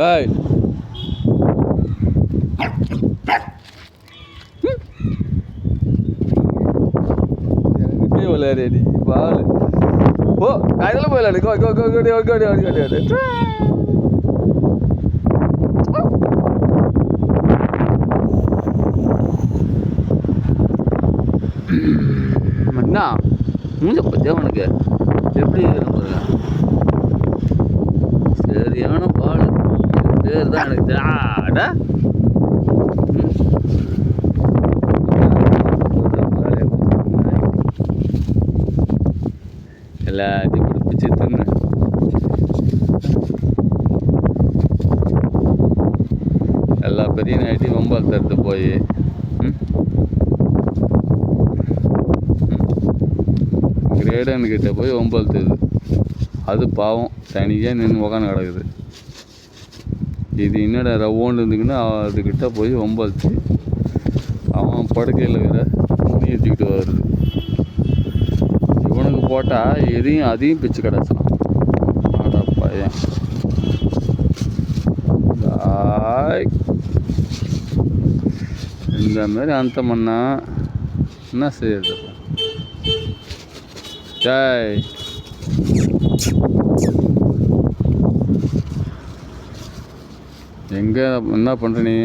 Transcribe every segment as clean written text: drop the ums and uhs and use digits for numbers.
ஏய் விளையாடி பால் ஓ அதில் போய் விளையாடு மண்ணா மூஞ்ச பத்தியா உனக்கு எப்படி இருக்கிற சரியான பால் பேர் தான் எனக்கு ஆடா எல்லாத்தையும் பிடிச்சி தின்னு எல்லா பெரிய நைட்டையும் வம்பால் தடுத்து போய் கிரேடன்கிட்ட போய் வம்பால் தருது. அது பாவம் தனியாக நின்று உக்காந்து கிடக்குது. இது என்னடா ரவ்வோண்டு இருந்துக்குன்னா அதுக்கிட்ட போய் வம்பால்த்து அவன் படுக்கையில் இருக்கிற துணி வச்சுக்கிட்டு வருது. இவனுக்கு போட்டால் அதையும் பிச்சு கிடச்சான். ஆடா பையன் இந்த மாதிரி அந்தம் பண்ணா என்ன செய்யறது? டேய் எங்கே என்ன பண்ணுற நீ?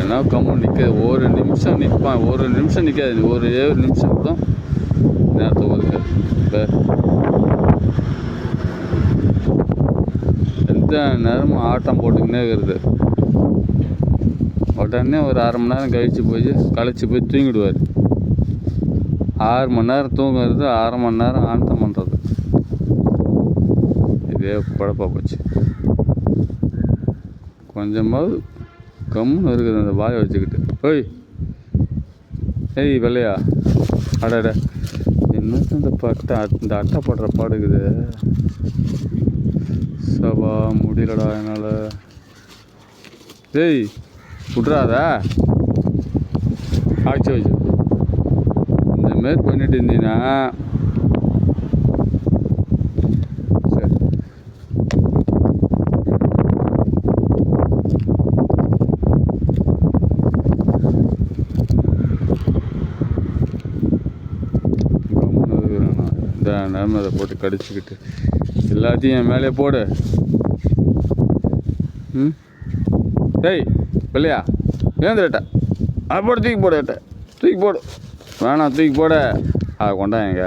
என்ன கம்மன் நிற்காது. ஒரு நிமிஷம் நிற்பான். ஒரு நிமிஷம் நிற்காது. ஒரே ஒரு நிமிஷம் கூட நேரத்தை ஒதுக்காது. இப்போ எந்த நேரமும் ஆட்டம் போட்டுக்கினே இருக்கிறது. உடனே ஒரு 1/2 மணி நேரம் கழிச்சு போய் தூங்கிடுவார். 6 மணி நேரம் தூங்குறது, 1/2 மணி நேரம் ஆட்டம் பண்ணுறது. இதே குழப்பா போச்சு. கொஞ்சமாவது கம்முன்னு இருக்குது அந்த வாயை வச்சுக்கிட்டு. ஏய் வெள்ளையா அடட என்னது இந்த அட்டை போடுற பாடுக்குது. சபா முடியலடா என்னால். ஏய் விட்றாதா ஆச்சு வச்சு இந்தமாரி பண்ணிட்டு இருந்தீங்கன்னா சரி. இந்த நேரம் அதை போட்டு கடிச்சிக்கிட்டு எல்லாத்தையும் என் மேலே போடு. டேய் இல்லையா ஏந்திரட்ட அதை போட்டு தூக்கி போடு. தூக்கி போடு வேணாம், தூக்கி போட. அதை கொண்டாங்க.